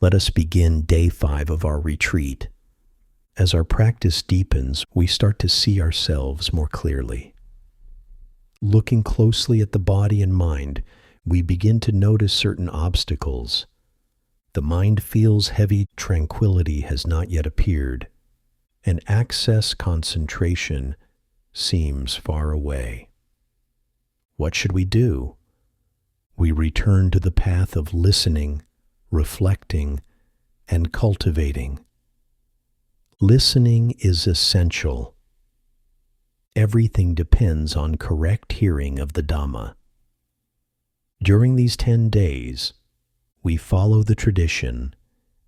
Let us begin day 5 of our retreat. As our practice deepens, we start to see ourselves more clearly. Looking closely at the body and mind, we begin to notice certain obstacles. The mind feels heavy, tranquility has not yet appeared, and access concentration seems far away. What should we do? We return to the path of listening, reflecting, and cultivating. Listening is essential. Everything depends on correct hearing of the Dhamma. During these 10 days, we follow the tradition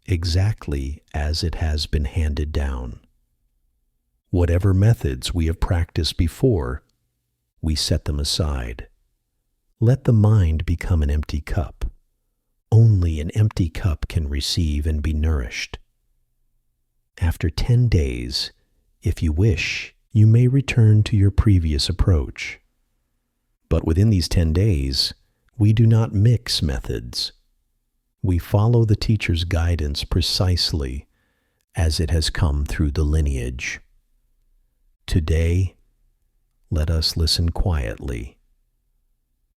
exactly as it has been handed down. Whatever methods we have practiced before, we set them aside. Let the mind become an empty cup. Only an empty cup can receive and be nourished. After 10 days, if you wish, you may return to your previous approach. But within these 10 days, we do not mix methods. We follow the teacher's guidance precisely as it has come through the lineage. Today, let us listen quietly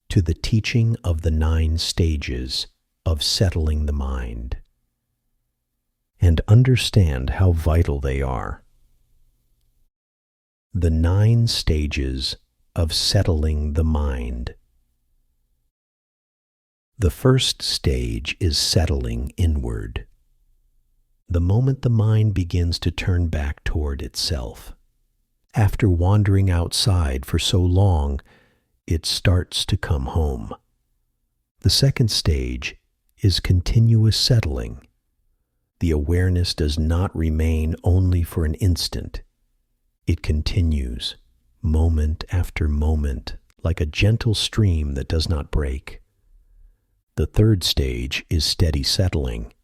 to the teaching of the 9 stages of settling the mind, and understand how vital they are. The 9 stages of settling the mind. The first stage is settling inward. The moment the mind begins to turn back toward itself, after wandering outside for so long, it starts to come home. The second stage is continuous settling. The awareness does not remain only for an instant. It continues, moment after moment, like a gentle stream that does not break. The third stage is steady settling.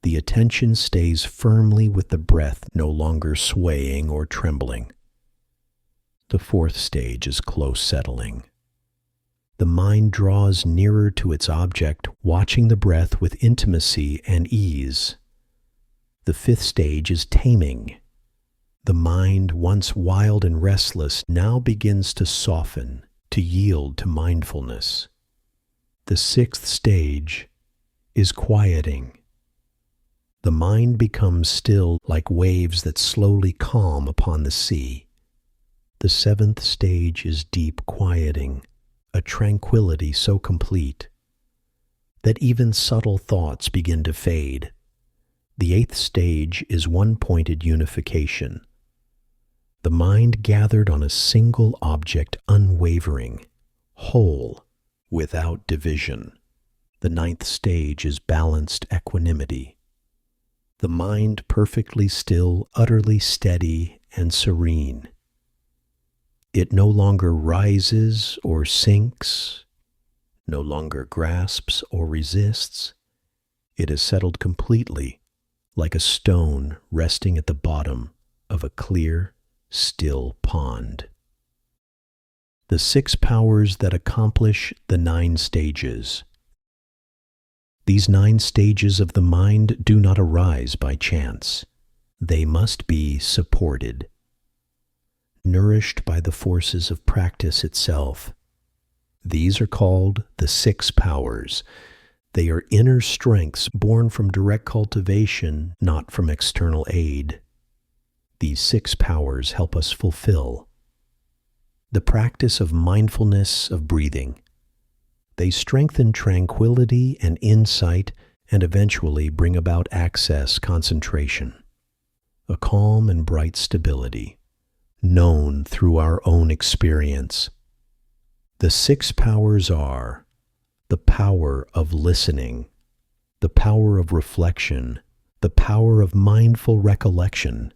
The attention stays firmly with the breath, no longer swaying or trembling. The fourth stage is close settling. The mind draws nearer to its object, watching the breath with intimacy and ease. The fifth stage is taming. The mind, once wild and restless, now begins to soften, to yield to mindfulness. The sixth stage is quieting. The mind becomes still like waves that slowly calm upon the sea. The seventh stage is deep quieting, a tranquility so complete that even subtle thoughts begin to fade. The eighth stage is one-pointed unification. The mind gathered on a single object, unwavering, whole, without division. The ninth stage is balanced equanimity. The mind perfectly still, utterly steady and serene. It no longer rises or sinks, no longer grasps or resists. It is settled completely, like a stone resting at the bottom of a clear, still pond. The 6 powers that accomplish the 9 stages. These 9 stages of the mind do not arise by chance. They must be supported, nourished by the forces of practice itself. These are called the 6 powers. They are inner strengths born from direct cultivation, not from external aid. These 6 powers help us fulfill the practice of mindfulness of breathing. They strengthen tranquility and insight and eventually bring about access concentration, a calm and bright stability, known through our own experience. The 6 powers are the power of listening, the power of reflection, the power of mindful recollection,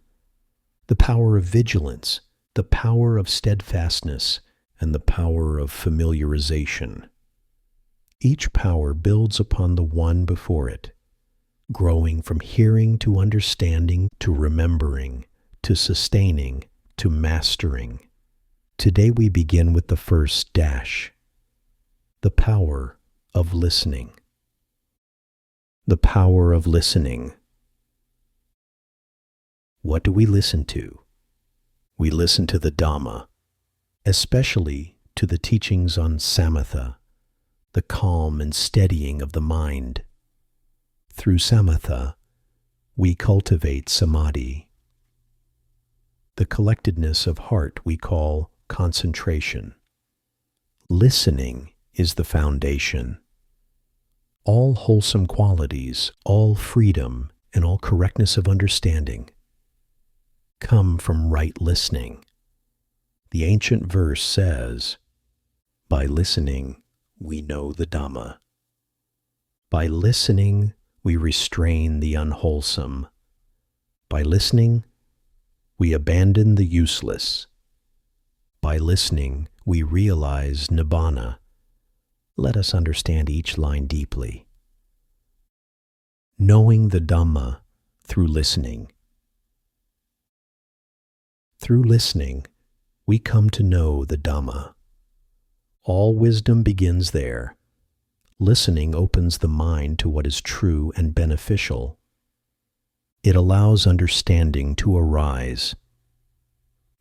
the power of vigilance, the power of steadfastness, and the power of familiarization. Each power builds upon the one before it, growing from hearing to understanding to remembering to sustaining to mastering. Today we begin with the first dash, the power of listening. The power of listening. What do we listen to? We listen to the Dhamma, especially to the teachings on samatha, the calm and steadying of the mind. Through samatha, we cultivate samadhi. The collectedness of heart we call concentration. Listening is the foundation. All wholesome qualities, all freedom, and all correctness of understanding come from right listening. The ancient verse says, "By listening, we know the Dhamma." By listening, we restrain the unwholesome. By listening, we abandon the useless. By listening, we realize nibbana. Let us understand each line deeply. Knowing the Dhamma through listening. Through listening, we come to know the Dhamma. All wisdom begins there. Listening opens the mind to what is true and beneficial. It allows understanding to arise.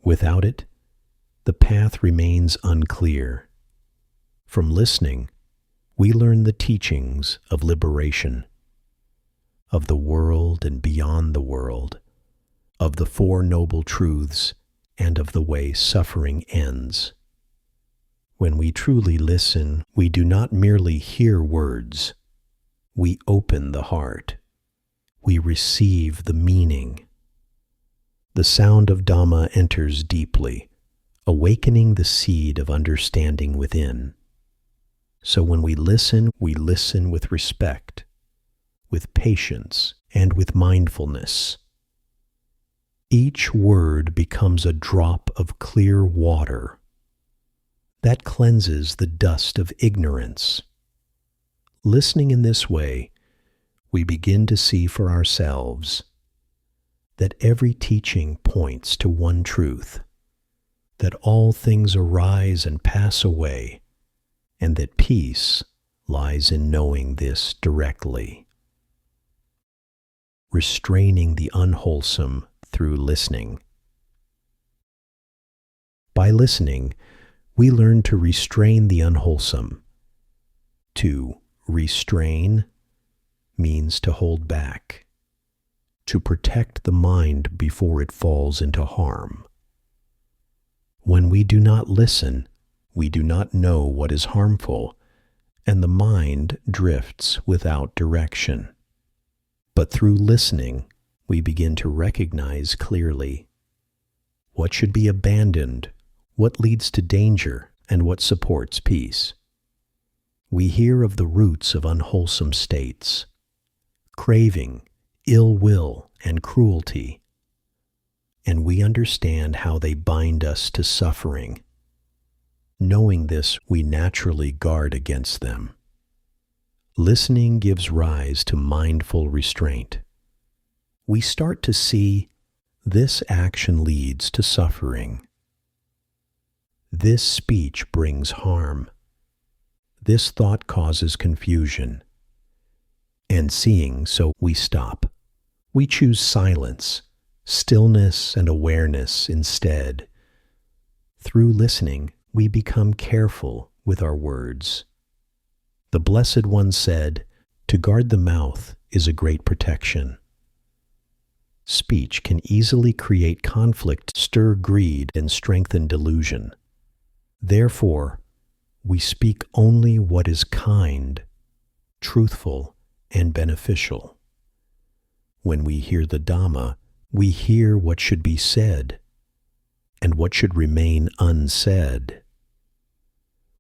Without it, the path remains unclear. From listening, we learn the teachings of liberation, of the world and beyond the world, of the Four Noble Truths, and of the way suffering ends. When we truly listen, we do not merely hear words. We open the heart. We receive the meaning. The sound of Dhamma enters deeply, awakening the seed of understanding within. So when we listen with respect, with patience, and with mindfulness. Each word becomes a drop of clear water that cleanses the dust of ignorance. Listening in this way, we begin to see for ourselves that every teaching points to one truth, that all things arise and pass away, and that peace lies in knowing this directly. Restraining the unwholesome through listening. By listening, we learn to restrain the unwholesome. To restrain means to hold back, to protect the mind before it falls into harm. When we do not listen, we do not know what is harmful, and the mind drifts without direction. But through listening, we begin to recognize clearly what should be abandoned, what leads to danger, and what supports peace. We hear of the roots of unwholesome states, craving, ill will, and cruelty, and we understand how they bind us to suffering. Knowing this, we naturally guard against them. Listening gives rise to mindful restraint. We start to see this action leads to suffering. This speech brings harm. This thought causes confusion. And seeing, so we stop. We choose silence, stillness, and awareness instead. Through listening, we become careful with our words. The Blessed One said, "To guard the mouth is a great protection." Speech can easily create conflict, stir greed, and strengthen delusion. Therefore, we speak only what is kind, truthful, and beneficial. When we hear the Dhamma, we hear what should be said and what should remain unsaid.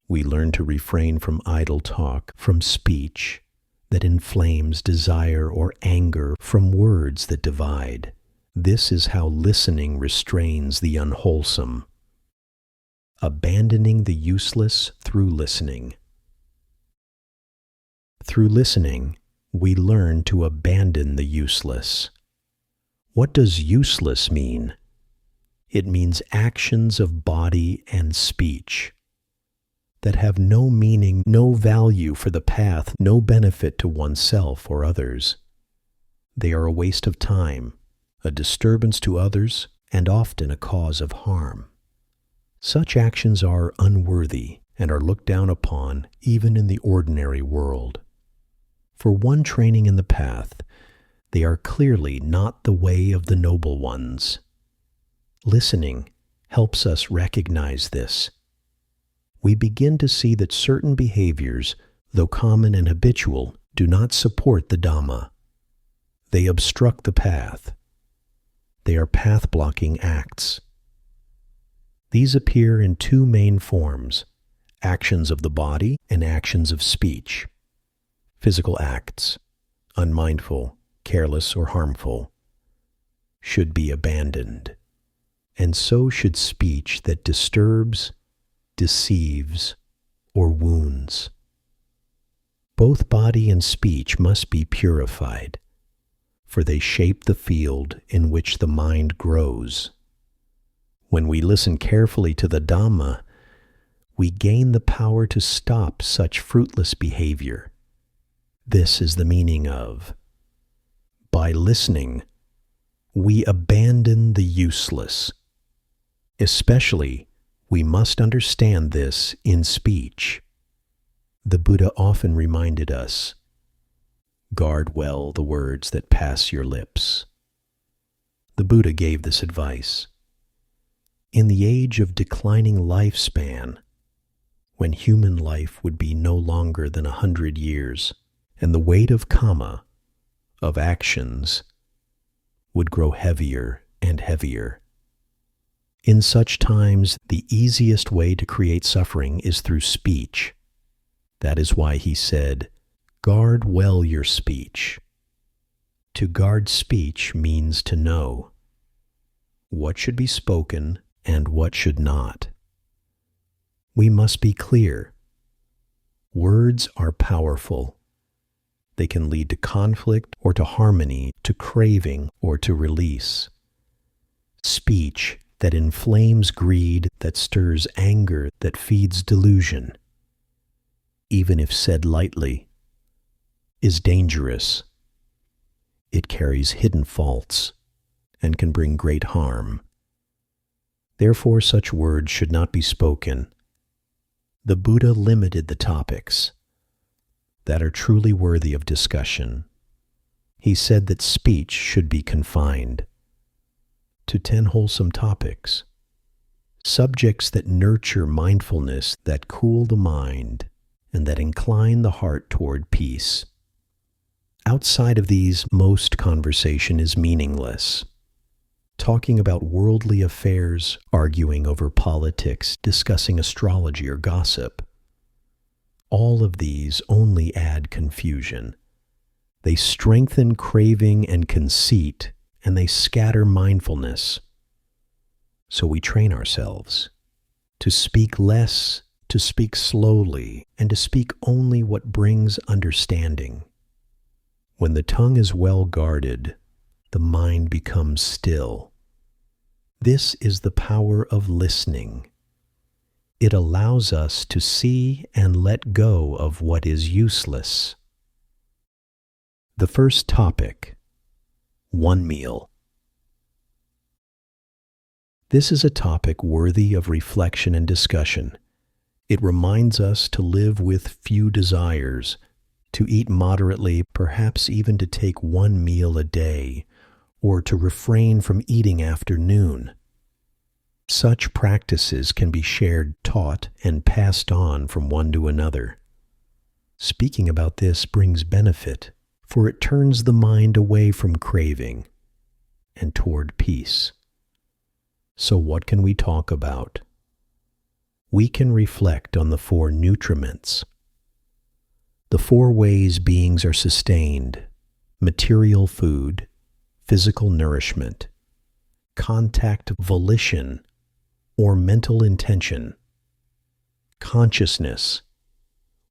We learn to refrain from idle talk, from speech that inflames desire or anger, from words that divide. This is how listening restrains the unwholesome. Abandoning the useless through listening. Through listening, we learn to abandon the useless. What does useless mean? It means actions of body and speech. that have no meaning, no value for the path, no benefit to oneself or others. They are a waste of time, a disturbance to others, and often a cause of harm. Such actions are unworthy and are looked down upon even in the ordinary world. For one training in the path, they are clearly not the way of the noble ones. Listening helps us recognize this. We begin to see that certain behaviors, though common and habitual, do not support the Dhamma. They obstruct the path. They are path-blocking acts. These appear in two main forms: actions of the body and actions of speech. Physical acts, unmindful, careless, or harmful, should be abandoned, and so should speech that disturbs, deceives, or wounds. Both body and speech must be purified, for they shape the field in which the mind grows. When we listen carefully to the Dhamma, we gain the power to stop such fruitless behavior. This is the meaning of, by listening, we abandon the useless. Especially, we must understand this in speech. The Buddha often reminded us, guard well the words that pass your lips. The Buddha gave this advice. In the age of declining lifespan, when human life would be no longer than 100 years, and the weight of karma, of actions, would grow heavier and heavier. In such times, the easiest way to create suffering is through speech. That is why he said, guard well your speech. To guard speech means to know what should be spoken and what should not. We must be clear. Words are powerful. They can lead to conflict or to harmony, to craving or to release. Speech that inflames greed, that stirs anger, that feeds delusion, even if said lightly, is dangerous. It carries hidden faults and can bring great harm. Therefore, such words should not be spoken. The Buddha limited the topics that are truly worthy of discussion. He said that speech should be confined to 10 wholesome topics, subjects that nurture mindfulness, that cool the mind, and that incline the heart toward peace. Outside of these, most conversation is meaningless. Talking about worldly affairs, arguing over politics, discussing astrology or gossip. All of these only add confusion. They strengthen craving and conceit, and they scatter mindfulness. So we train ourselves to speak less, to speak slowly, and to speak only what brings understanding. When the tongue is well guarded, the mind becomes still. This is the power of listening. It allows us to see and let go of what is useless. The first topic, one meal. This is a topic worthy of reflection and discussion. It reminds us to live with few desires, to eat moderately, perhaps even to take one meal a day, or to refrain from eating after noon. Such practices can be shared, taught, and passed on from one to another. Speaking about this brings benefit, for it turns the mind away from craving and toward peace. So what can we talk about? We can reflect on the 4 nutriments. The 4 ways beings are sustained: material food, physical nourishment, contact volition or mental intention, consciousness.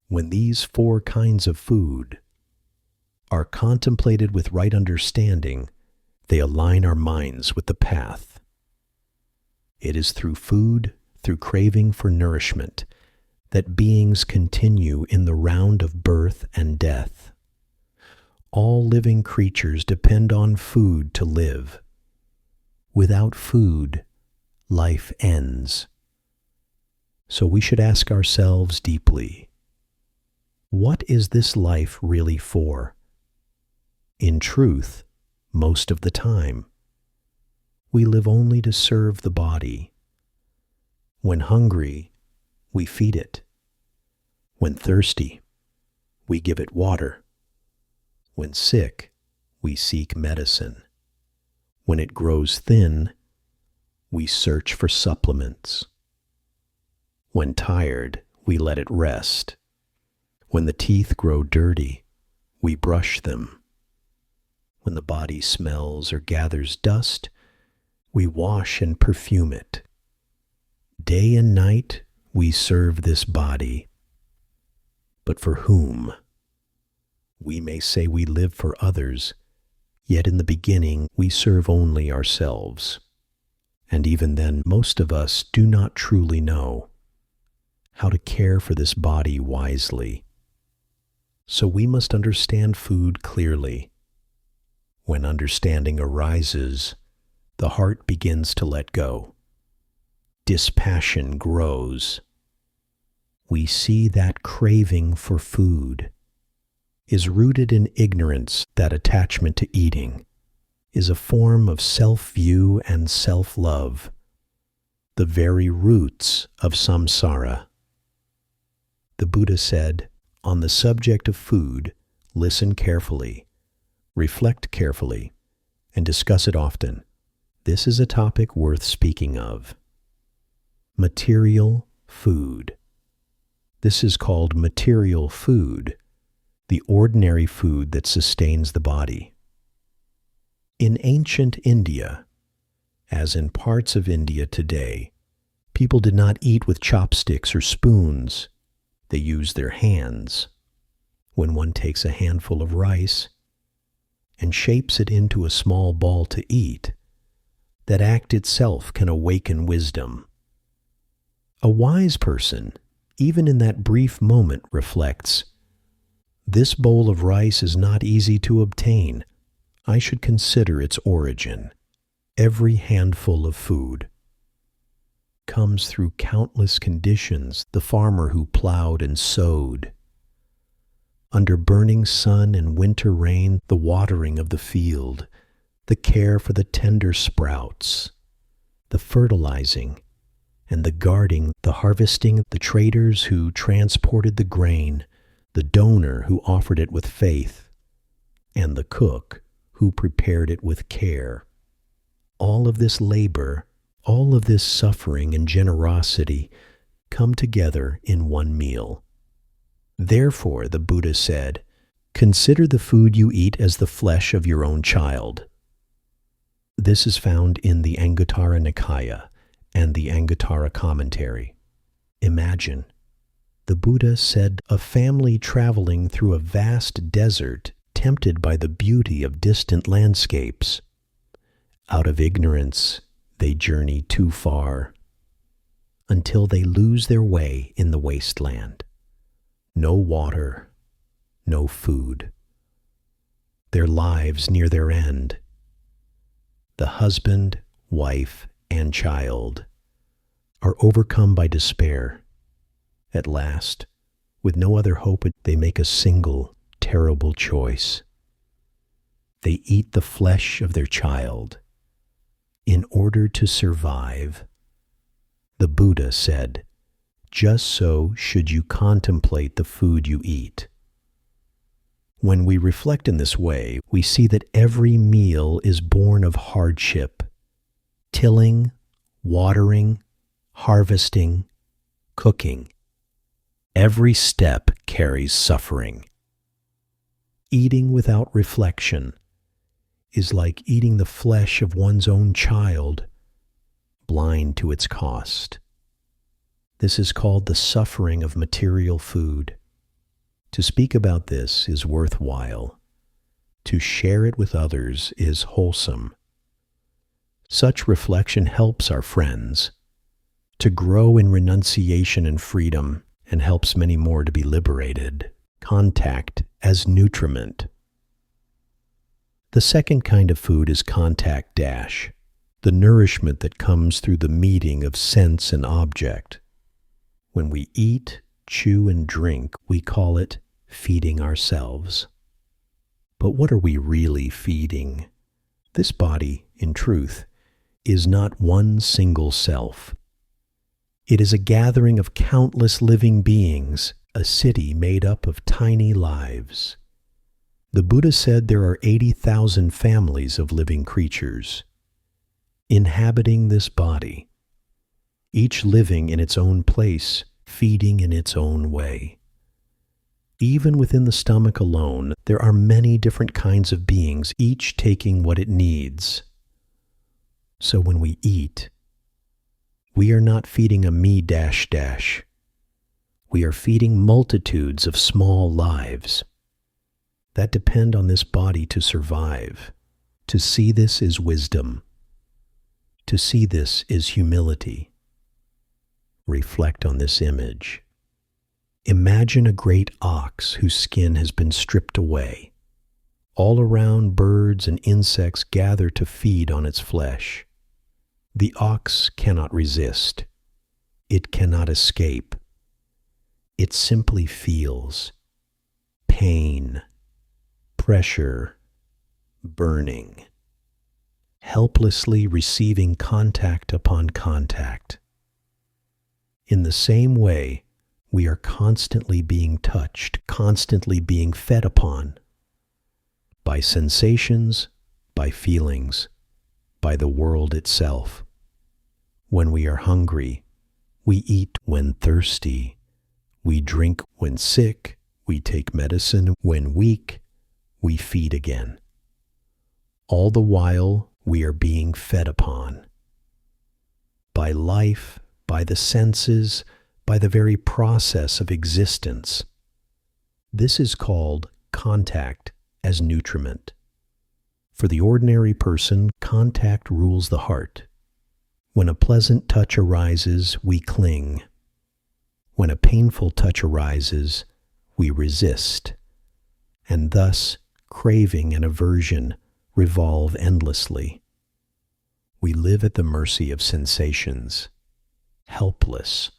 When these 4 kinds of food are contemplated with right understanding, they align our minds with the path. It is through food, through craving for nourishment, that beings continue in the round of birth and death. All living creatures depend on food to live. Without food, life ends. So we should ask ourselves deeply, what is this life really for? In truth, most of the time, we live only to serve the body. When hungry, we feed it. When thirsty, we give it water. When sick, we seek medicine. When it grows thin, we search for supplements. When tired, we let it rest. When the teeth grow dirty, we brush them. When the body smells or gathers dust, we wash and perfume it. Day and night, we serve this body. But for whom? We may say we live for others, yet in the beginning we serve only ourselves. And even then, most of us do not truly know how to care for this body wisely. So we must understand food clearly. When understanding arises, the heart begins to let go. Dispassion grows. We see that craving for food is rooted in ignorance, that attachment to eating is a form of self-view and self-love, the very roots of samsara. The Buddha said, on the subject of food, listen carefully, reflect carefully, and discuss it often. This is a topic worth speaking of. Material food. This is called material food, the ordinary food that sustains the body. In ancient India, as in parts of India today, people did not eat with chopsticks or spoons. They used their hands. When one takes a handful of rice and shapes it into a small ball to eat, that act itself can awaken wisdom. A wise person, even in that brief moment, reflects, this bowl of rice is not easy to obtain. I should consider its origin. Every handful of food comes through countless conditions, the farmer who plowed and sowed. Under burning sun and winter rain, the watering of the field, the care for the tender sprouts, the fertilizing and the guarding, the harvesting, the traders who transported the grain, the donor who offered it with faith, and the cook who prepared it with care. All of this labor, all of this suffering and generosity come together in one meal. Therefore, the Buddha said, consider the food you eat as the flesh of your own child. This is found in the Anguttara Nikaya and the Anguttara commentary. Imagine, the Buddha said, a family traveling through a vast desert, tempted by the beauty of distant landscapes. Out of ignorance, they journey too far, until they lose their way in the wasteland. No water, no food. Their lives near their end. The husband, wife, and child are overcome by despair. At last, with no other hope, they make a single, terrible choice. They eat the flesh of their child. In order to survive, the Buddha said, just so should you contemplate the food you eat. When we reflect in this way, we see that every meal is born of hardship. Tilling, watering, harvesting, cooking. Every step carries suffering. Eating without reflection is like eating the flesh of one's own child, blind to its cost. This is called the suffering of material food. To speak about this is worthwhile. To share it with others is wholesome. Such reflection helps our friends to grow in renunciation and freedom and helps many more to be liberated. Contact as nutriment. The second kind of food is contact dash, the nourishment that comes through the meeting of sense and object. When we eat, chew, and drink, we call it feeding ourselves. But what are we really feeding? This body, in truth, is not one single self. It is a gathering of countless living beings, a city made up of tiny lives. The Buddha said there are 80,000 families of living creatures inhabiting this body, each living in its own place, feeding in its own way. Even within the stomach alone, there are many different kinds of beings, each taking what it needs. So when we eat, we are not feeding a me dash dash. We are feeding multitudes of small lives that depend on this body to survive. To see this is wisdom. To see this is humility. Reflect on this image. Imagine a great ox whose skin has been stripped away. All around, birds and insects gather to feed on its flesh. The ox cannot resist. It cannot escape. It simply feels pain, pressure, burning, helplessly receiving contact upon contact. In the same way, we are constantly being touched, constantly being fed upon by sensations, by feelings, by the world itself. When we are hungry, we eat. When thirsty, we drink. When sick, we take medicine. When weak, we feed again. All the while, we are being fed upon by life, by the senses, by the very process of existence. This is called contact as nutriment. For the ordinary person, contact rules the heart. When a pleasant touch arises, we cling. When a painful touch arises, we resist. And thus, craving and aversion revolve endlessly. We live at the mercy of sensations, helpless,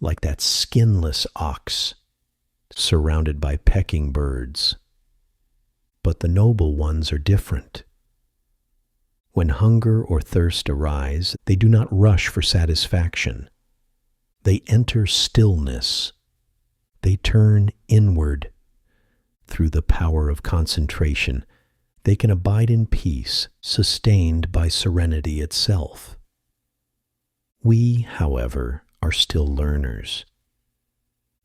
like that skinless ox, surrounded by pecking birds. But the noble ones are different. When hunger or thirst arise, they do not rush for satisfaction. They enter stillness. They turn inward. Through the power of concentration, they can abide in peace, sustained by serenity itself. We, however, are still learners.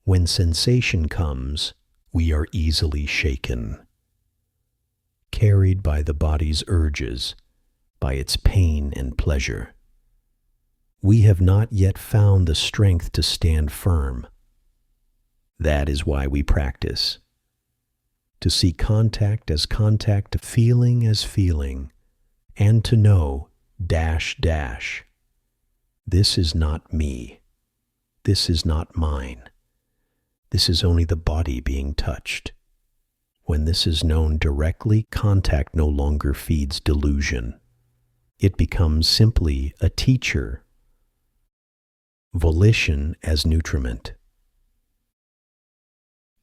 When sensation comes, we are easily shaken, carried by the body's urges, by its pain and pleasure. We have not yet found the strength to stand firm. That is why we practice. To see contact as contact, feeling as feeling, and to know dash dash. This is not me. This is not mine. This is only the body being touched. When this is known directly, contact no longer feeds delusion. It becomes simply a teacher. Volition as nutriment.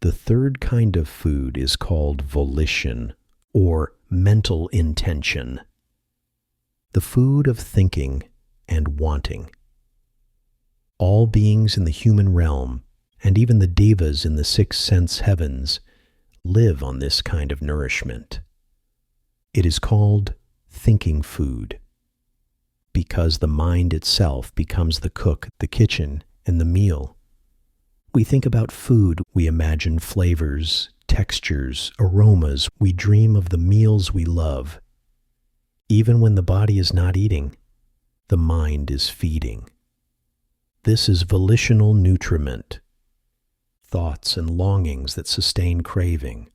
The third kind of food is called volition, or mental intention. The food of thinking and wanting. All beings in the human realm, and even the devas in the sixth sense heavens, live on this kind of nourishment. It is called thinking food, because the mind itself becomes the cook, the kitchen, and the meal. We think about food, we imagine flavors, textures, aromas, we dream of the meals we love. Even when the body is not eating, the mind is feeding. This is volitional nutriment, thoughts and longings that sustain craving.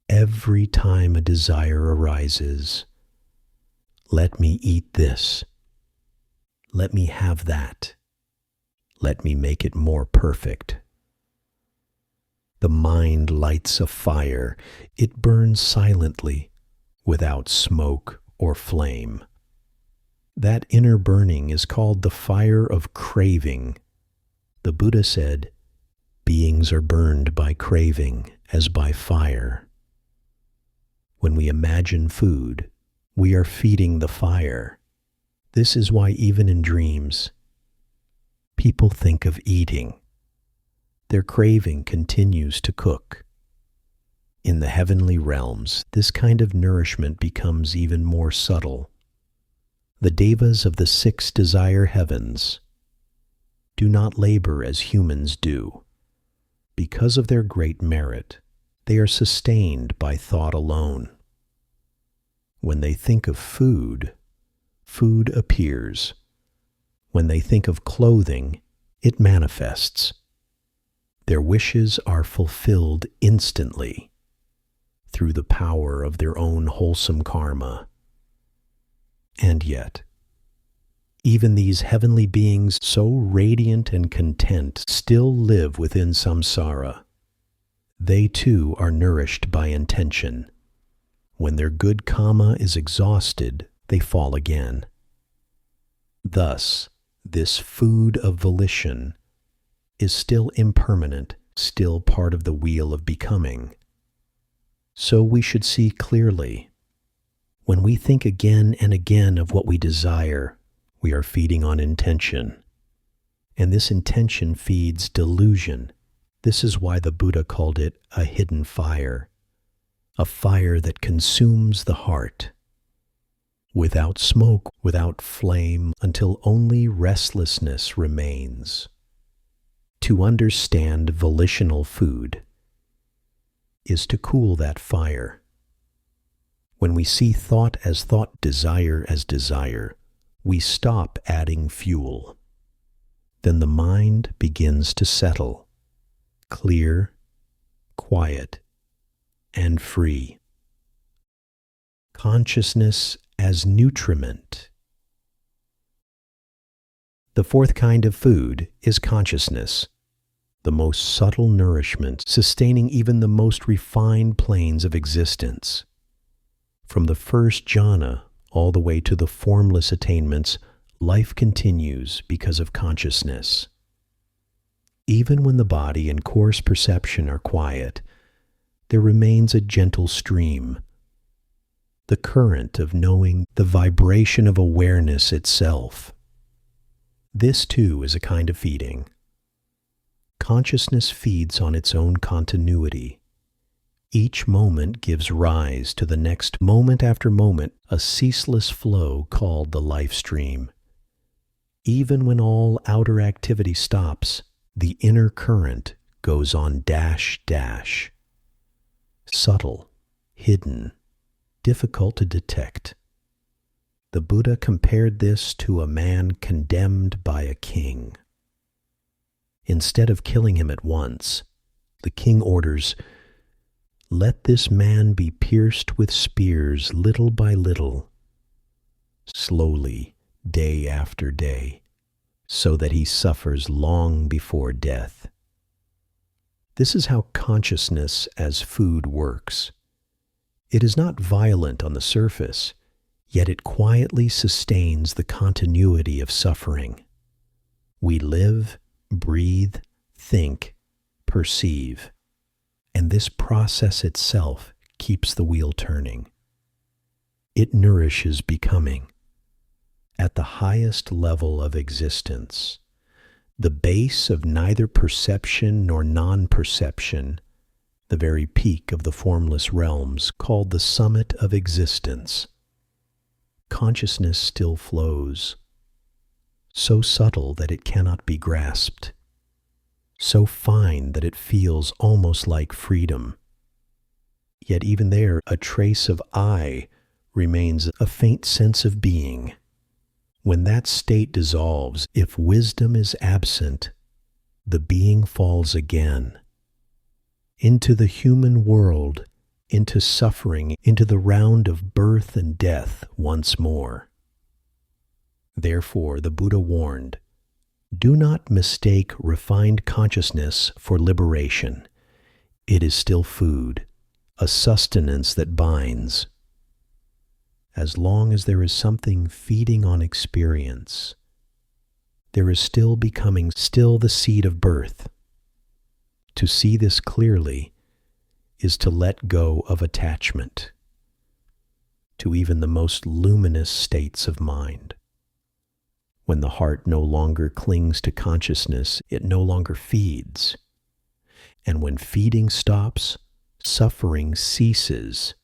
Every time a desire arises, let me eat this. Let me have that. Let me make it more perfect. The mind lights a fire. It burns silently, without smoke or flame. That inner burning is called the fire of craving. The Buddha said, "Beings are burned by craving as by fire." When we imagine food, we are feeding the fire. This is why even in dreams, people think of eating. Their craving continues to cook. In the heavenly realms, this kind of nourishment becomes even more subtle. The devas of the 6 desire heavens do not labor as humans do. Because of their great merit, they are sustained by thought alone. When they think of food, food appears. When they think of clothing, it manifests. Their wishes are fulfilled instantly through the power of their own wholesome karma. And yet, even these heavenly beings, so radiant and content, still live within samsara. They too are nourished by intention. When their good karma is exhausted, they fall again. Thus, this food of volition is still impermanent, still part of the wheel of becoming. So we should see clearly. When we think again and again of what we desire, we are feeding on intention. And this intention feeds delusion. This is why the Buddha called it a hidden fire, a fire that consumes the heart. Without smoke, without flame, until only restlessness remains. To understand volitional food is to cool that fire. When we see thought as thought, desire as desire, we stop adding fuel. Then the mind begins to settle, clear, quiet, and free. Consciousness as nutriment. The 4th kind of food is consciousness, the most subtle nourishment, sustaining even the most refined planes of existence. From the first jhana all the way to the formless attainments, life continues because of consciousness. Even when the body and coarse perception are quiet, there remains a gentle stream, the current of knowing, the vibration of awareness itself. This too is a kind of feeding. Consciousness feeds on its own continuity. Each moment gives rise to the next, moment after moment, a ceaseless flow called the life stream. Even when all outer activity stops, the inner current goes on dash. Subtle, hidden, difficult to detect. The Buddha compared this to a man condemned by a king. Instead of killing him at once, the king orders, "Let this man be pierced with spears little by little, slowly, day after day, so that he suffers long before death." This is how consciousness as food works. It is not violent on the surface, yet it quietly sustains the continuity of suffering. We live, breathe, think, perceive, and this process itself keeps the wheel turning. It nourishes becoming. At the highest level of existence, the base of neither perception nor non-perception, the very peak of the formless realms, called the summit of existence, consciousness still flows, so subtle that it cannot be grasped, so fine that it feels almost like freedom. Yet even there, a trace of I remains, a faint sense of being. When that state dissolves, if wisdom is absent, the being falls again into the human world, into suffering, into the round of birth and death once more. Therefore, the Buddha warned, do not mistake refined consciousness for liberation. It is still food, a sustenance that binds. As long as there is something feeding on experience, there is still becoming still the seed of birth. To see this clearly is to let go of attachment to even the most luminous states of mind. When the heart no longer clings to consciousness, it no longer feeds. And when feeding stops, suffering ceases.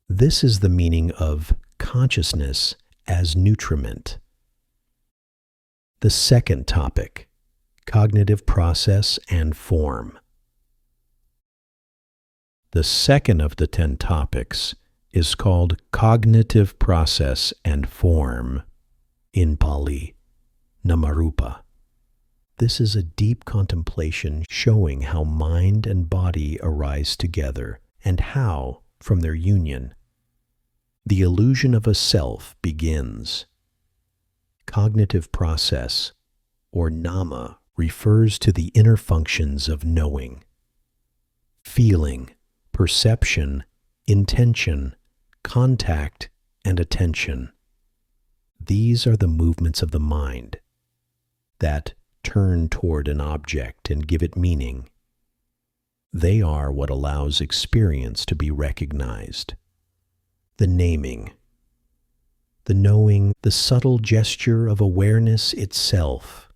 This is the meaning of consciousness as nutriment. The second topic, cognitive process and form. The second of the 10 topics is called cognitive process and form, in Pali, Namarupa. This is a deep contemplation showing how mind and body arise together and how, from their union, the illusion of a self begins. Cognitive process, or nama, refers to the inner functions of knowing, feeling, perception, intention, contact, and attention. These are the movements of the mind that turn toward an object and give it meaning. They are what allows experience to be recognized. The naming, the knowing, the subtle gesture of awareness itself.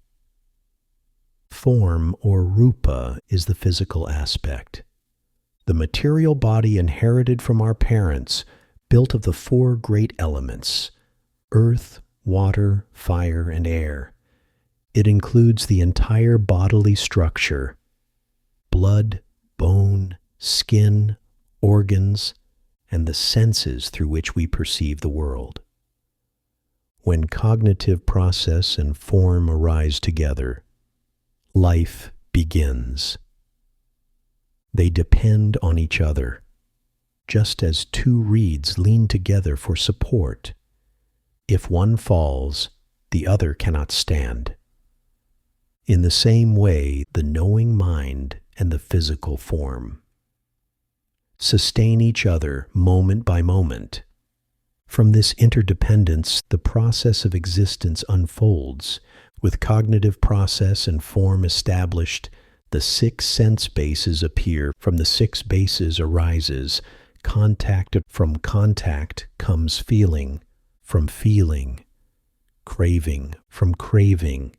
Form, or rupa, is the physical aspect. The material body inherited from our parents, built of the 4 great elements, earth, water, fire, and air. It includes the entire bodily structure, blood, bone, skin, organs, and the senses through which we perceive the world. When cognitive process and form arise together, life begins. They depend on each other, just as 2 reeds lean together for support. If one falls, the other cannot stand. In the same way, the knowing mind and the physical form sustain each other moment by moment. From this interdependence, the process of existence unfolds. With cognitive process and form established, the 6 sense bases appear. From the 6 bases arises contact. From contact comes feeling. From feeling, craving. From craving,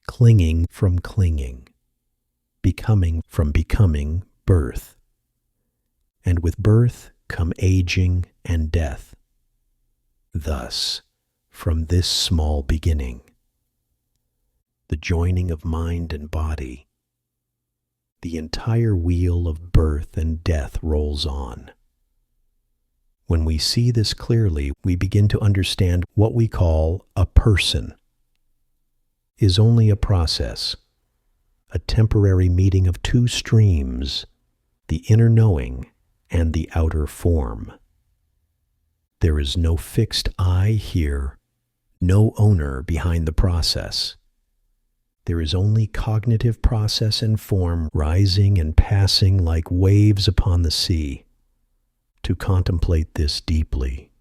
clinging. From clinging, becoming. From becoming, birth. And with birth come aging and death. Thus, from this small beginning, the joining of mind and body, the entire wheel of birth and death rolls on. When we see this clearly, we begin to understand what we call a person is only a process, a temporary meeting of 2 streams, the inner knowing and the outer form. There is no fixed I here, no owner behind the process. There is only cognitive process and form rising and passing like waves upon the sea. To contemplate this deeply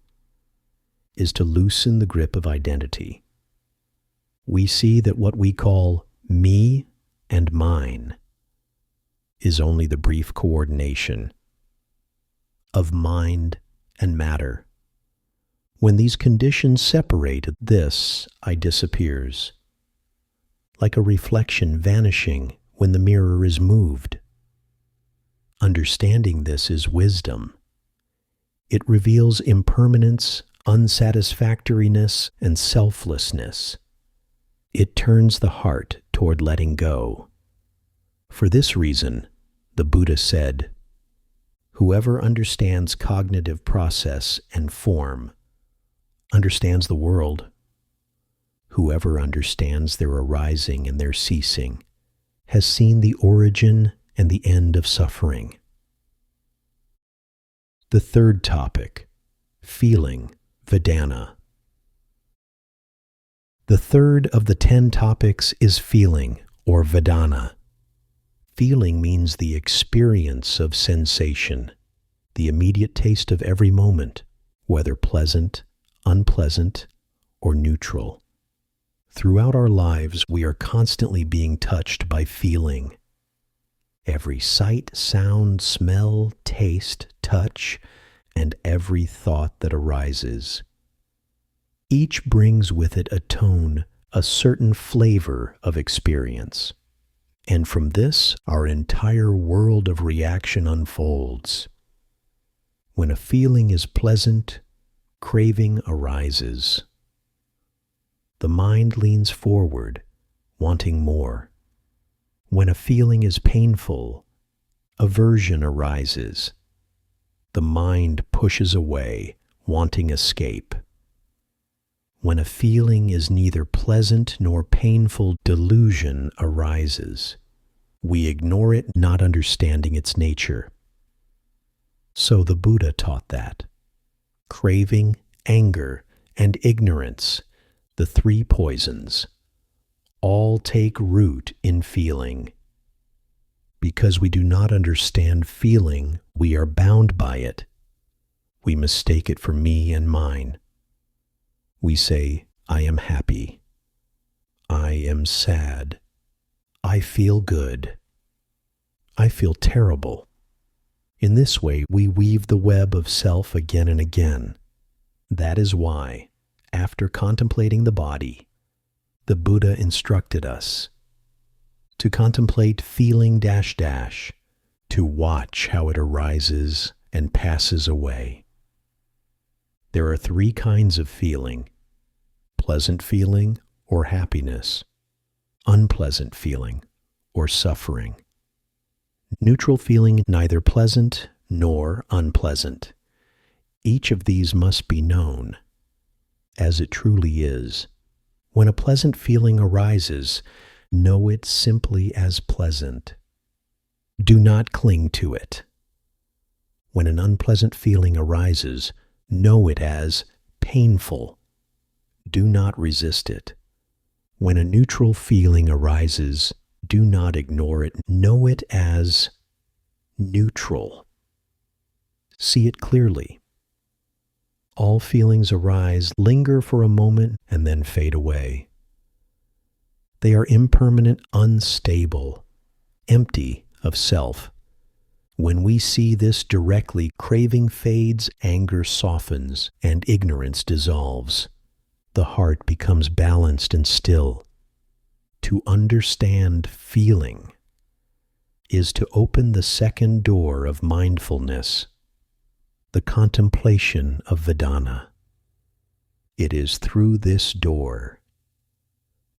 is to loosen the grip of identity. We see that what we call me and mine is only the brief coordination of mind and matter. When these conditions separate, this I disappears, like a reflection vanishing when the mirror is moved. Understanding this is wisdom. It reveals impermanence, unsatisfactoriness, and selflessness. It turns the heart toward letting go. For this reason, the Buddha said, "Whoever understands cognitive process and form understands the world. Whoever understands their arising and their ceasing has seen the origin and the end of suffering." The third topic, feeling, Vedana. The third of the 10 topics is feeling, or Vedana. Feeling means the experience of sensation, the immediate taste of every moment, whether pleasant, unpleasant, or neutral. Throughout our lives, we are constantly being touched by feeling. Every sight, sound, smell, taste, touch, and every thought that arises. Each brings with it a tone, a certain flavor of experience. And from this, our entire world of reaction unfolds. When a feeling is pleasant, craving arises. The mind leans forward, wanting more. When a feeling is painful, aversion arises. The mind pushes away, wanting escape. When a feeling is neither pleasant nor painful, delusion arises. We ignore it, not understanding its nature. So the Buddha taught that. Craving, anger, and ignorance, the three poisons, all take root in feeling. Because we do not understand feeling, we are bound by it. We mistake it for me and mine. We say, I am happy. I am sad. I feel good. I feel terrible. In this way, we weave the web of self again and again. That is why, after contemplating the body, the Buddha instructed us to contemplate feeling to watch how it arises and passes away. There are three kinds of feeling: pleasant feeling or happiness, unpleasant feeling or suffering, neutral feeling, neither pleasant nor unpleasant. Each of these must be known as it truly is. When a pleasant feeling arises, know it simply as pleasant. Do not cling to it. When an unpleasant feeling arises, know it as painful. Do not resist it. When a neutral feeling arises, do not ignore it. Know it as neutral. See it clearly. All feelings arise, linger for a moment, and then fade away. They are impermanent, unstable, empty of self. When we see this directly, craving fades, anger softens, and ignorance dissolves. The heart becomes balanced and still. To understand feeling is to open the second door of mindfulness, the contemplation of Vedana. It is through this door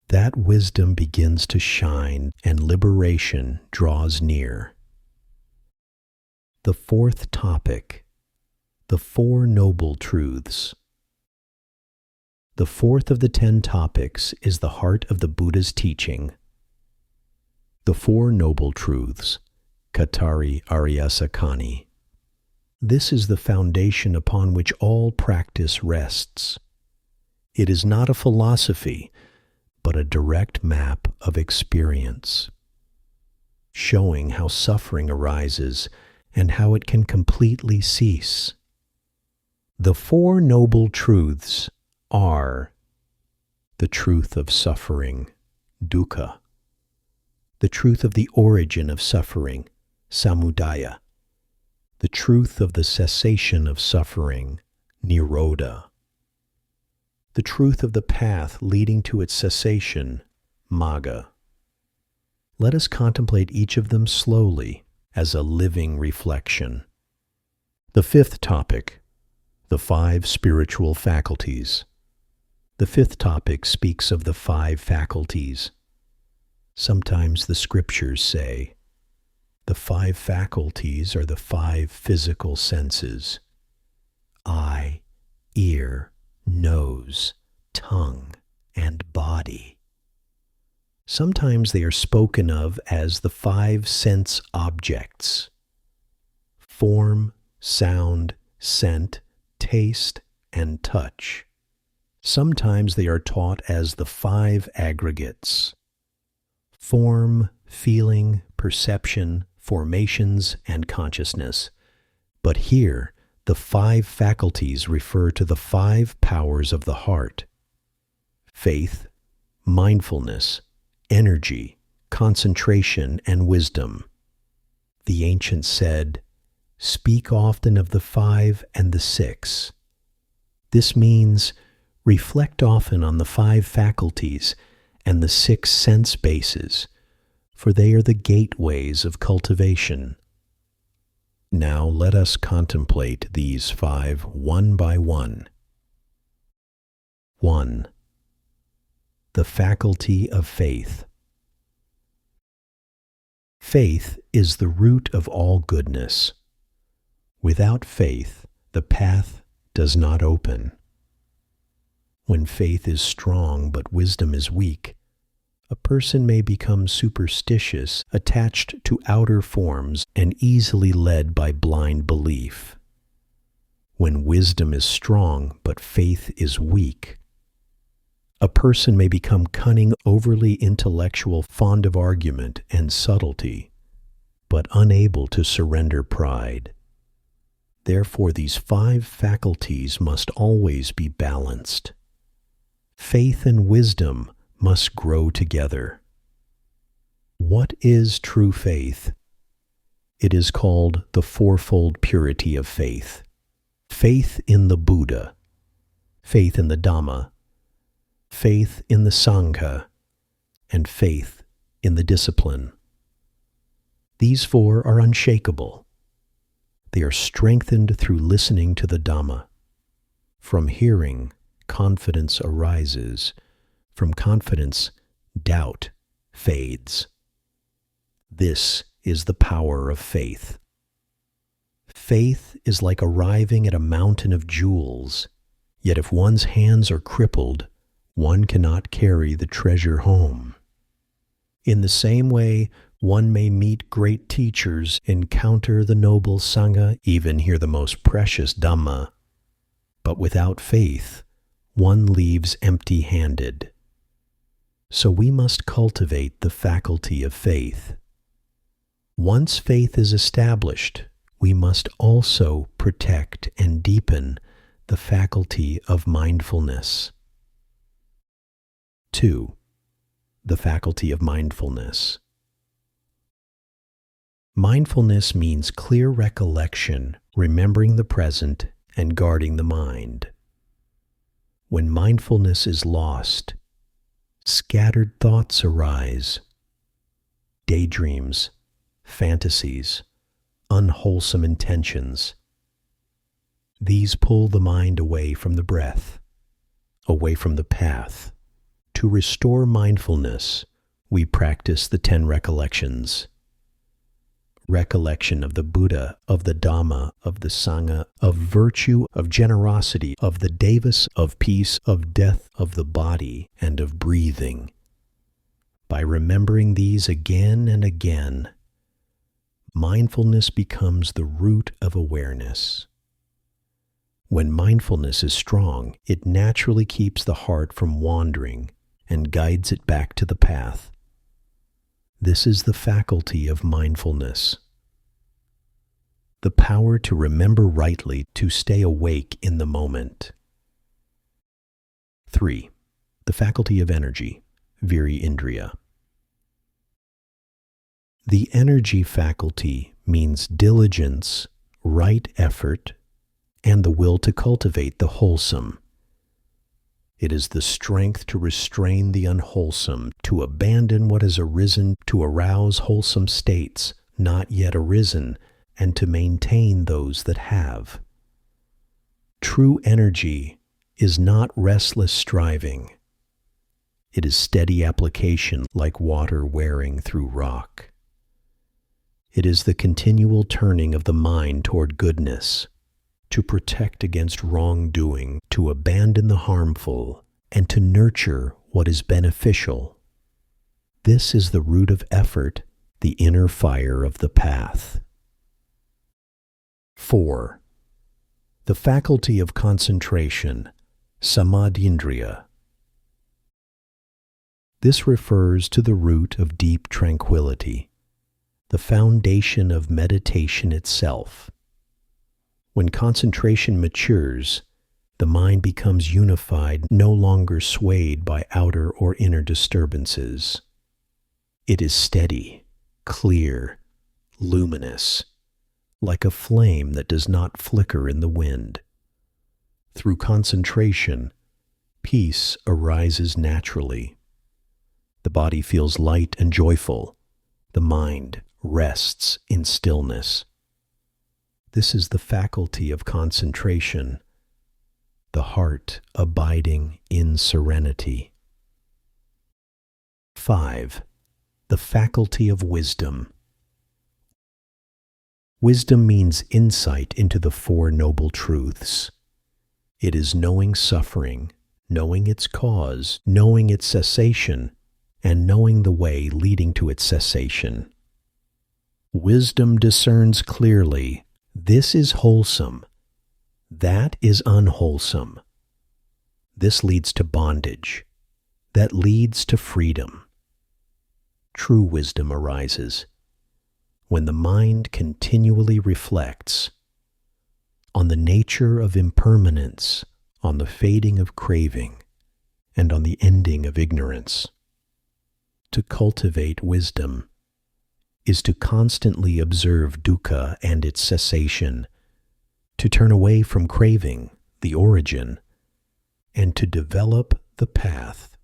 that wisdom begins to shine and liberation draws near. The fourth topic, the Four Noble Truths. The fourth of the 10 topics is the heart of the Buddha's teaching. The Four Noble Truths, Katari Aryasakani. This is the foundation upon which all practice rests. It is not a philosophy, but a direct map of experience, showing how suffering arises and how it can completely cease. The Four Noble Truths are the truth of suffering, dukkha, the truth of the origin of suffering, samudaya, the truth of the cessation of suffering, nirodha, the truth of the path leading to its cessation, magga. Let us contemplate each of them slowly as a living reflection. The fifth topic, the 5 spiritual faculties. The fifth topic speaks of the 5 faculties. Sometimes the scriptures say, the 5 faculties are the 5 physical senses: eye, ear, nose, tongue, and body. Sometimes they are spoken of as the 5 sense objects: form, sound, scent, taste, and touch. Sometimes they are taught as the 5 aggregates: form, feeling, perception, formations, and consciousness. But here, the 5 faculties refer to the 5 powers of the heart: faith, mindfulness, energy, concentration, and wisdom. The ancients said, "Speak often of the 5 and the 6." This means reflect often on the 5 faculties and the 6 sense bases, for they are the gateways of cultivation. Now let us contemplate these 5 one by one. 1. The faculty of faith. Faith is the root of all goodness. Without faith, the path does not open. When faith is strong but wisdom is weak, a person may become superstitious, attached to outer forms, and easily led by blind belief. When wisdom is strong but faith is weak, a person may become cunning, overly intellectual, fond of argument and subtlety, but unable to surrender pride. Therefore, these 5 faculties must always be balanced. Faith and wisdom must grow together. What is true faith? It is called the fourfold purity of faith. Faith in the Buddha, faith in the Dhamma, faith in the Sangha, and faith in the discipline. These 4 are unshakable. They are strengthened through listening to the Dhamma. From hearing, confidence arises. From confidence, doubt fades. This is the power of faith. Faith is like arriving at a mountain of jewels, yet if one's hands are crippled, one cannot carry the treasure home. In the same way, one may meet great teachers, encounter the noble Sangha, even hear the most precious Dhamma, but without faith, one leaves empty-handed. So we must cultivate the faculty of faith. Once faith is established, we must also protect and deepen the faculty of mindfulness. 2. The faculty of mindfulness. Mindfulness means clear recollection, remembering the present, and guarding the mind. When mindfulness is lost, scattered thoughts arise, daydreams, fantasies, unwholesome intentions. These pull the mind away from the breath, away from the path. To restore mindfulness, we practice the 10 recollections. Recollection of the Buddha, of the Dhamma, of the Sangha, of virtue, of generosity, of the devas, of peace, of death, of the body, and of breathing. By remembering these again and again, mindfulness becomes the root of awareness. When mindfulness is strong, it naturally keeps the heart from wandering and guides it back to the path. This is the faculty of mindfulness. The power to remember rightly, to stay awake in the moment. 3. The faculty of energy, Viri-Indriya. The energy faculty means diligence, right effort, and the will to cultivate the wholesome. It is the strength to restrain the unwholesome, to abandon what has arisen, to arouse wholesome states not yet arisen, and to maintain those that have. True energy is not restless striving. It is steady application, like water wearing through rock. It is the continual turning of the mind toward goodness, to protect against wrongdoing, to abandon the harmful, and to nurture what is beneficial. This is the root of effort, the inner fire of the path. 4. The faculty of concentration, Samadhindriya. This refers to the root of deep tranquility, the foundation of meditation itself. When concentration matures, the mind becomes unified, no longer swayed by outer or inner disturbances. It is steady, clear, luminous, like a flame that does not flicker in the wind. Through concentration, peace arises naturally. The body feels light and joyful. The mind rests in stillness. This is the faculty of concentration, the heart abiding in serenity. 5. The faculty of wisdom. Wisdom means insight into the Four Noble Truths. It is knowing suffering, knowing its cause, knowing its cessation, and knowing the way leading to its cessation. Wisdom discerns clearly, this is wholesome, that is unwholesome. This leads to bondage, that leads to freedom. True wisdom arises when the mind continually reflects on the nature of impermanence, on the fading of craving, and on the ending of ignorance. To cultivate wisdom is to constantly observe dukkha and its cessation, to turn away from craving, the origin, and to develop the path,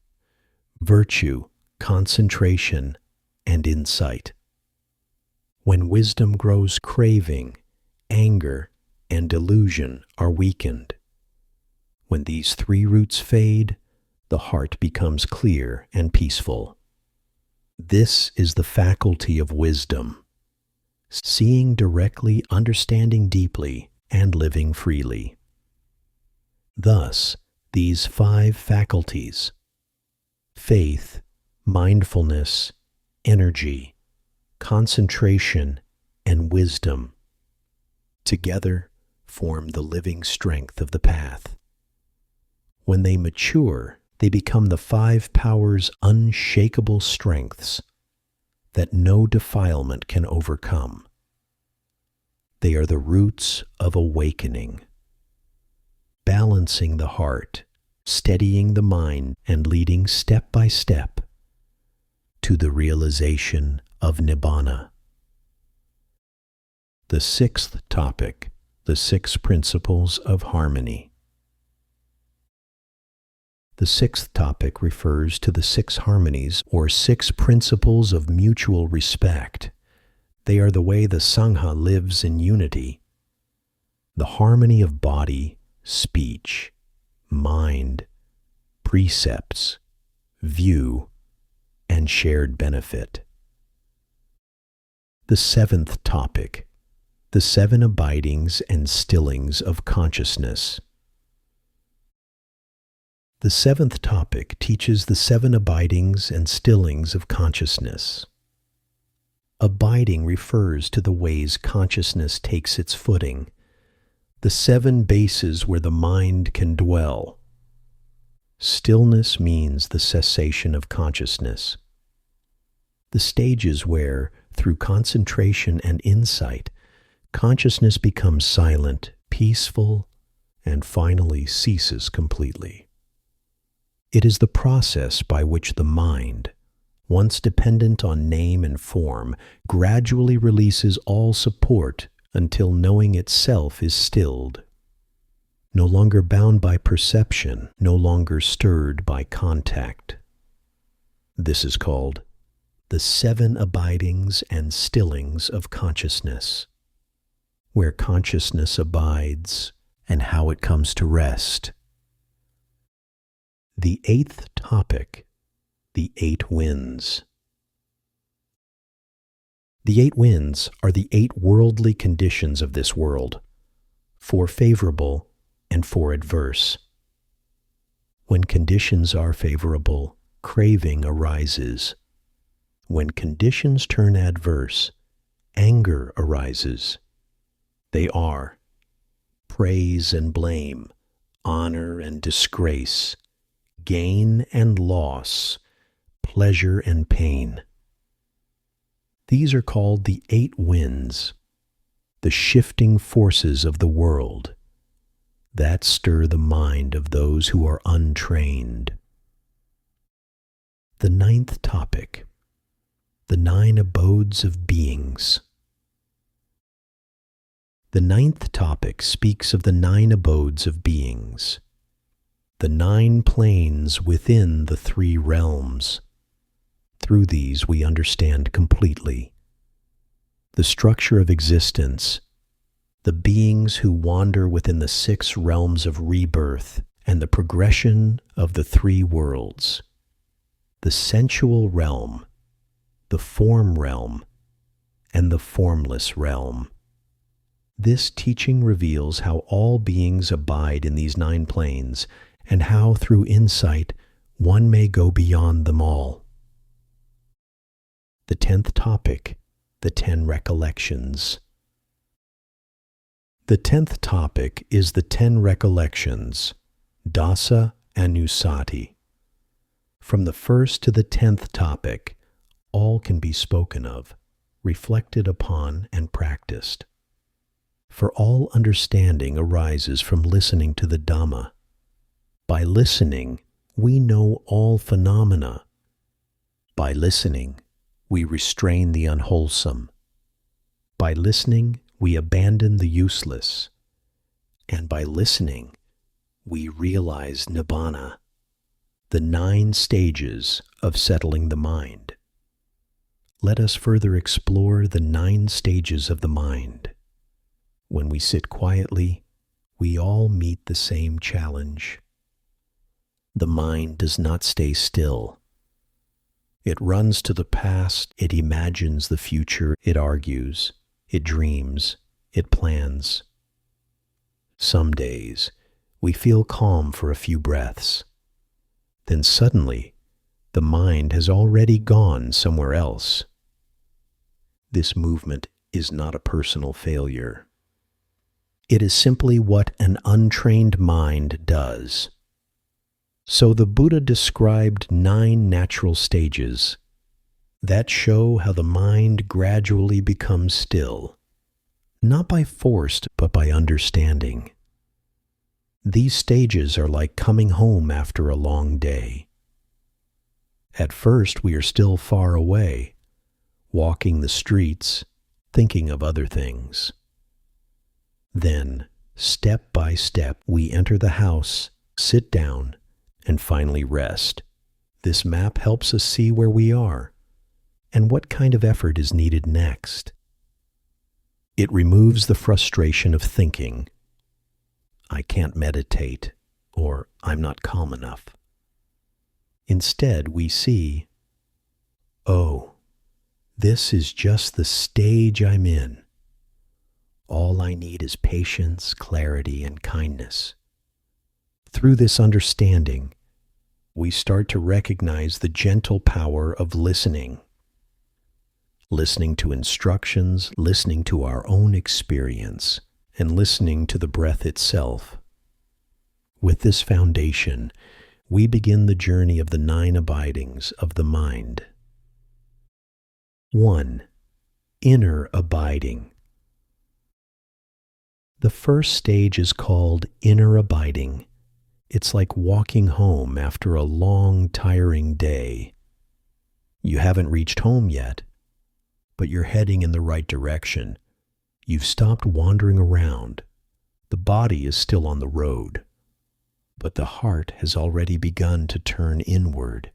virtue, concentration, and insight. When wisdom grows, craving, anger, and delusion are weakened. When these three roots fade, the heart becomes clear and peaceful. This is the faculty of wisdom, seeing directly, understanding deeply, and living freely. Thus, these 5 faculties, faith, mindfulness, energy, concentration, and wisdom, together form the living strength of the path. When they mature, they become the 5 powers' unshakable strengths that no defilement can overcome. They are the roots of awakening, balancing the heart, steadying the mind, and leading step by step to the realization of Nibbana. The 6th topic, the 6 principles of harmony. The 6th topic refers to the 6 harmonies or 6 principles of mutual respect. They are the way the Sangha lives in unity. The harmony of body, speech, mind, precepts, view, and shared benefit. The 7th topic, the 7 abidings and stillings of consciousness. The 7th topic teaches the 7 abidings and stillings of consciousness. Abiding refers to the ways consciousness takes its footing, the 7 bases where the mind can dwell. Stillness means the cessation of consciousness. The stages where, through concentration and insight, consciousness becomes silent, peaceful, and finally ceases completely. It is the process by which the mind, once dependent on name and form, gradually releases all support until knowing itself is stilled. No longer bound by perception, no longer stirred by contact. This is called the 7 abidings and stillings of consciousness, where consciousness abides and how it comes to rest. The 8th topic, the 8 winds. The 8 winds are the 8 worldly conditions of this world, 4 favorable and 4 adverse. When conditions are favorable, craving arises. When conditions turn adverse, anger arises. They are praise and blame, honor and disgrace, gain and loss, pleasure and pain. These are called the 8 winds, the shifting forces of the world that stir the mind of those who are untrained. The 9th topic, the 9 abodes of beings. The 9th topic speaks of the 9 abodes of beings, the 9 planes within the 3 realms. Through these we understand completely the structure of existence, the beings who wander within the 6 realms of rebirth, and the progression of the 3 worlds, the sensual realm, the form realm, and the formless realm. This teaching reveals how all beings abide in these 9 planes, and how through insight one may go beyond them all. The 10th topic, the 10 recollections. The 10th topic is the 10 recollections, Dasa Ānāpānasati. From the 1st to the 10th topic, all can be spoken of, reflected upon, and practiced. For all understanding arises from listening to the Dhamma. By listening, we know all phenomena. By listening, we restrain the unwholesome. By listening, we abandon the useless. And by listening, we realize Nibbana, the 9 stages of settling the mind. Let us further explore the 9 stages of the mind. When we sit quietly, we all meet the same challenge. The mind does not stay still. It runs to the past, it imagines the future, it argues, it dreams, it plans. Some days, we feel calm for a few breaths. Then suddenly, the mind has already gone somewhere else. This movement is not a personal failure. It is simply what an untrained mind does. So the Buddha described 9 natural stages that show how the mind gradually becomes still, not by force, but by understanding. These stages are like coming home after a long day. At first, we are still far away, walking the streets, thinking of other things. Then, step by step, we enter the house, sit down, and finally rest. This map helps us see where we are and what kind of effort is needed next. It removes the frustration of thinking, I can't meditate, or I'm not calm enough. Instead, we see, oh, this is just the stage I'm in. All I need is patience, clarity, and kindness. Through this understanding, we start to recognize the gentle power of listening. Listening to instructions, listening to our own experience, and listening to the breath itself. With this foundation, we begin the journey of the 9 abidings of the mind. 1. Inner abiding. The first stage is called inner abiding. It's like walking home after a long, tiring day. You haven't reached home yet, but you're heading in the right direction. You've stopped wandering around. The body is still on the road, but the heart has already begun to turn inward.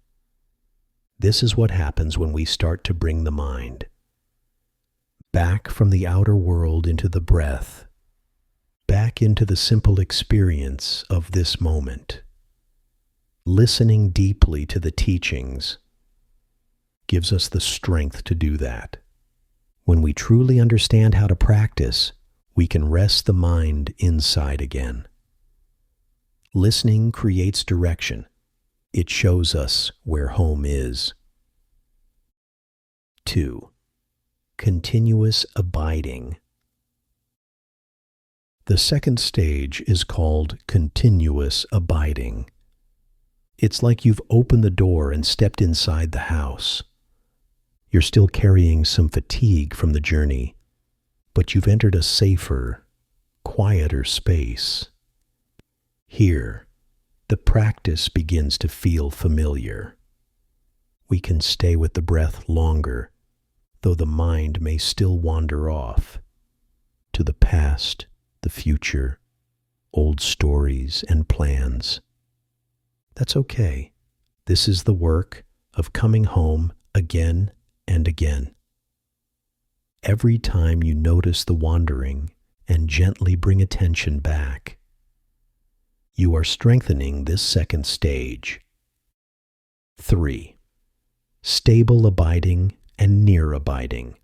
This is what happens when we start to bring the mind back from the outer world into the breath, back into the simple experience of this moment. Listening deeply to the teachings gives us the strength to do that. When we truly understand how to practice, we can rest the mind inside again. Listening creates direction. It shows us where home is. 2. Continuous abiding. The second stage is called continuous abiding. It's like you've opened the door and stepped inside the house. You're still carrying some fatigue from the journey, but you've entered a safer, quieter space. Here, the practice begins to feel familiar. We can stay with the breath longer, though the mind may still wander off to the past, the future, old stories and plans. That's okay. This is the work of coming home again and again. Every time you notice the wandering and gently bring attention back, you are strengthening this second stage. 3. Stable abiding and near abiding.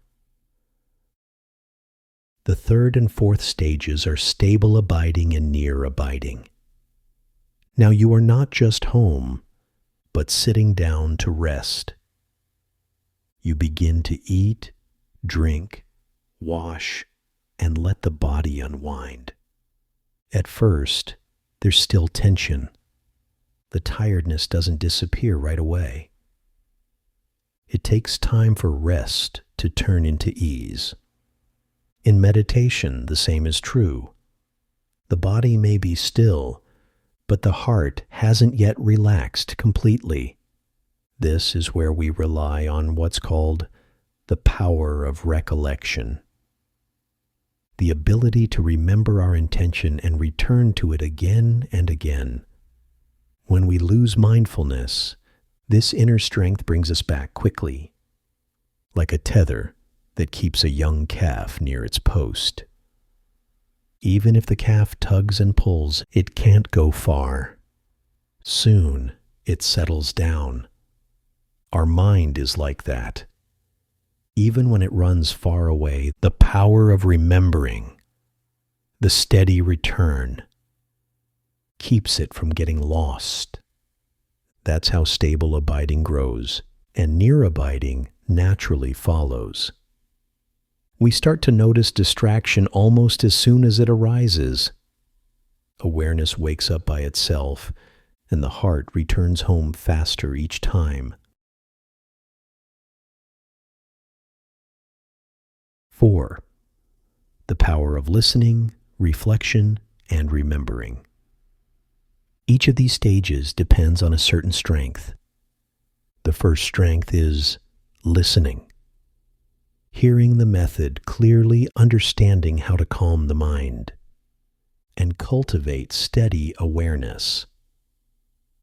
The third and fourth stages are stable abiding and near abiding. Now you are not just home, but sitting down to rest. You begin to eat, drink, wash, and let the body unwind. At first, there's still tension. The tiredness doesn't disappear right away. It takes time for rest to turn into ease. In meditation, the same is true. The body may be still, but the heart hasn't yet relaxed completely. This is where we rely on what's called the power of recollection. The ability to remember our intention and return to it again and again. When we lose mindfulness, this inner strength brings us back quickly, like a tether that keeps a young calf near its post. Even if the calf tugs and pulls, it can't go far. Soon it settles down. Our mind is like that. Even when it runs far away, the power of remembering, the steady return, keeps it from getting lost. That's how stable abiding grows, and near abiding naturally follows. We start to notice distraction almost as soon as it arises. Awareness wakes up by itself, and the heart returns home faster each time. 4. The power of listening, reflection, and remembering. Each of these stages depends on a certain strength. The first strength is listening. Hearing the method clearly, understanding how to calm the mind, and cultivate steady awareness.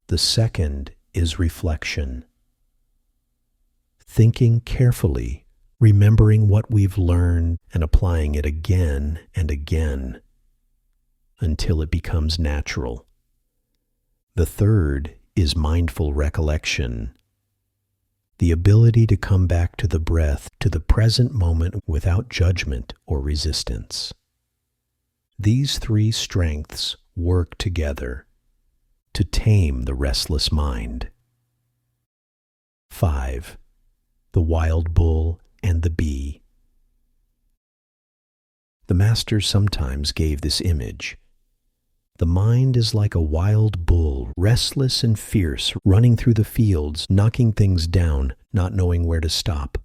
The second is reflection. Thinking carefully, remembering what we've learned and applying it again and again until it becomes natural. The third is mindful recollection. The ability to come back to the breath, to the present moment without judgment or resistance. These three strengths work together to tame the restless mind. 5. The wild bull and the bee. The master sometimes gave this image. The mind is like a wild bull, restless and fierce, running through the fields, knocking things down, not knowing where to stop.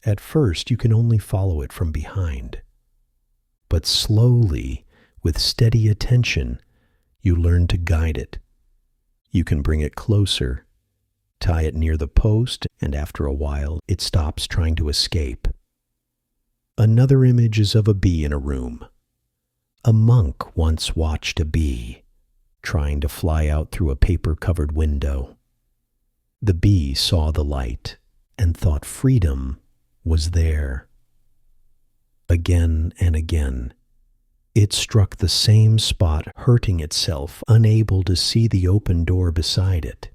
At first, you can only follow it from behind. But slowly, with steady attention, you learn to guide it. You can bring it closer, tie it near the post, and after a while, it stops trying to escape. Another image is of a bee in a room. A monk once watched a bee trying to fly out through a paper-covered window. The bee saw the light and thought freedom was there. Again and again, it struck the same spot, hurting itself, unable to see the open door beside it.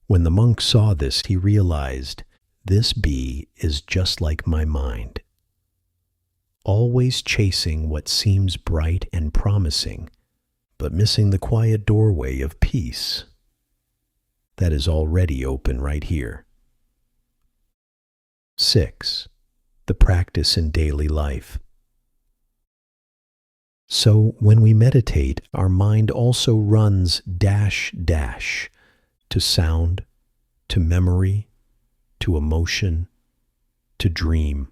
When the monk saw this, he realized, this bee is just like my mind. Always chasing what seems bright and promising, but missing the quiet doorway of peace that is already open right here. 6. The practice in daily life. So when we meditate, our mind also runs dash, to sound, to memory, to emotion, to dream.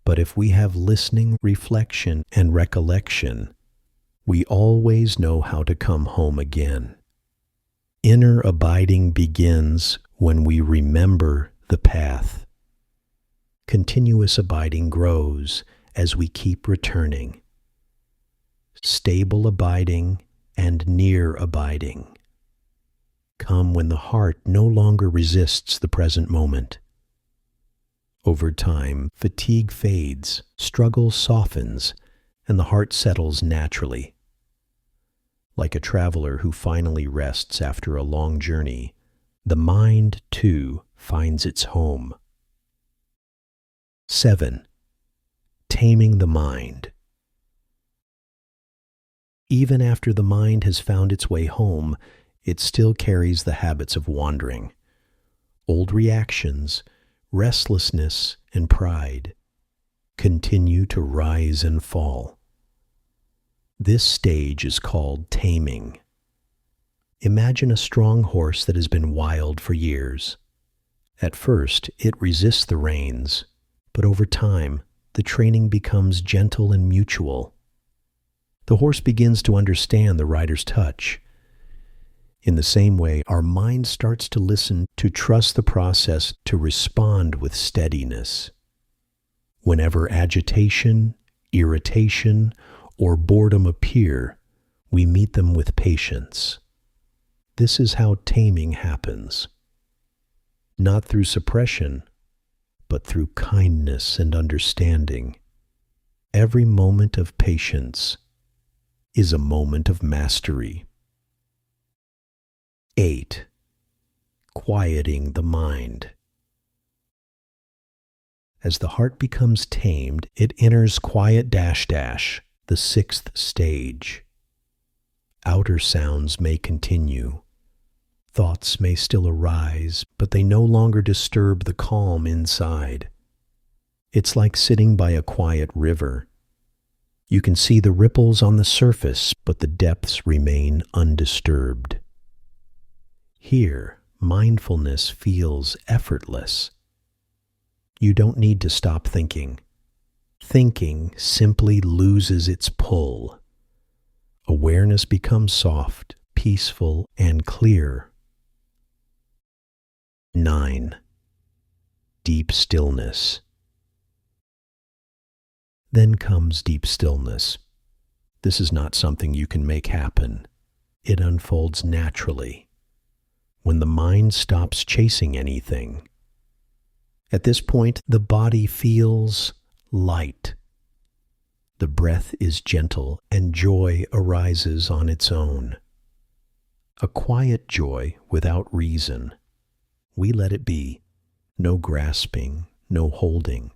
But if we have listening, reflection, and recollection, we always know how to come home again. Inner abiding begins when we remember the path. Continuous abiding grows as we keep returning. Stable abiding and near abiding come when the heart no longer resists the present moment. Over time, fatigue fades, struggle softens, and the heart settles naturally. Like a traveler who finally rests after a long journey, the mind, too, finds its home. 7. Taming the mind. Even after the mind has found its way home, it still carries the habits of wandering. Old reactions, restlessness, and pride continue to rise and fall. This stage is called taming. Imagine a strong horse that has been wild for years. At first, it resists the reins, but over time, the training becomes gentle and mutual. The horse begins to understand the rider's touch. In the same way, our mind starts to listen, to trust the process, to respond with steadiness. Whenever agitation, irritation, or boredom appear, we meet them with patience. This is how taming happens. Not through suppression, but through kindness and understanding. Every moment of patience is a moment of mastery. 8. Quieting the mind. As the heart becomes tamed, it enters quiet the 6th stage. Outer sounds may continue. Thoughts may still arise, but they no longer disturb the calm inside. It's like sitting by a quiet river. You can see the ripples on the surface, but the depths remain undisturbed. Here, mindfulness feels effortless. You don't need to stop thinking. Thinking simply loses its pull. Awareness becomes soft, peaceful, and clear. 9. Deep stillness. Then comes deep stillness. This is not something you can make happen. It unfolds naturally, when the mind stops chasing anything. At this point, the body feels light. The breath is gentle, and joy arises on its own. A quiet joy without reason. We let it be. No grasping, no holding.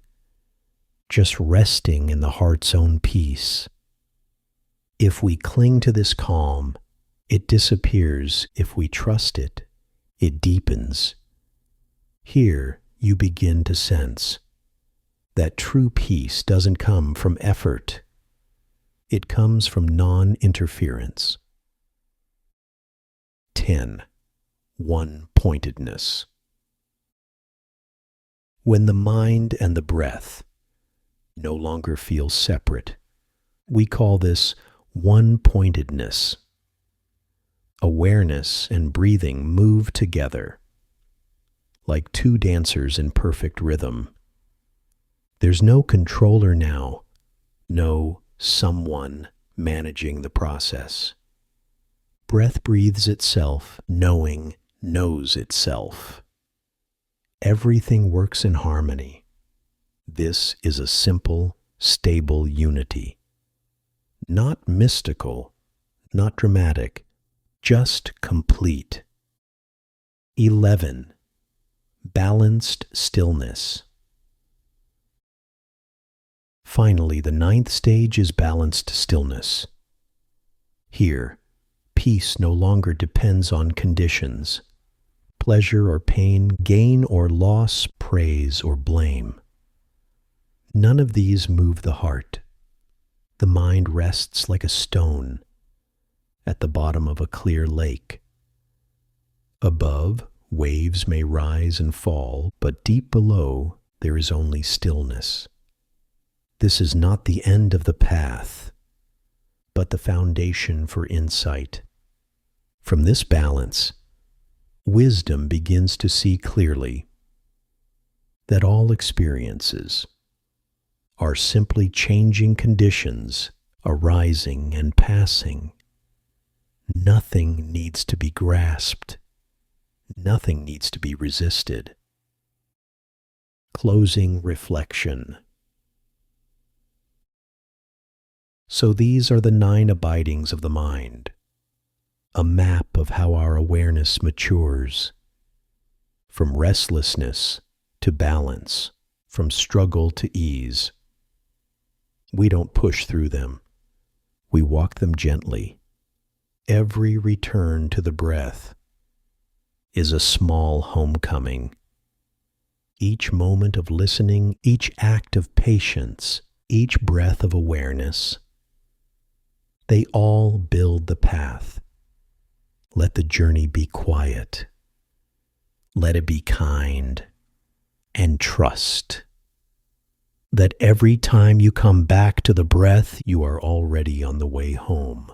Just resting in the heart's own peace. If we cling to this calm, it disappears. If we trust it, it deepens. Here you begin to sense that true peace doesn't come from effort. It comes from non-interference. 10. One-pointedness. When the mind and the breath no longer feel separate, we call this one-pointedness. Awareness and breathing move together, like two dancers in perfect rhythm. There's no controller now, no someone managing the process. Breath breathes itself, knowing knows itself. Everything works in harmony. This is a simple, stable unity. Not mystical, not dramatic, just complete. 11. Balanced stillness. Finally, the 9th stage is balanced stillness. Here, peace no longer depends on conditions. Pleasure or pain, gain or loss, praise or blame. None of these move the heart. The mind rests like a stone at the bottom of a clear lake. Above, waves may rise and fall, but deep below, there is only stillness. This is not the end of the path, but the foundation for insight. From this balance, wisdom begins to see clearly that all experiences are simply changing conditions arising and passing. Nothing needs to be grasped. Nothing needs to be resisted. Closing reflection. So these are the 9 abidings of the mind, a map of how our awareness matures, from restlessness to balance, from struggle to ease. We don't push through them. We walk them gently. Every return to the breath is a small homecoming. Each moment of listening, each act of patience, each breath of awareness, they all build the path. Let the journey be quiet. Let it be kind, and trust that every time you come back to the breath, you are already on the way home.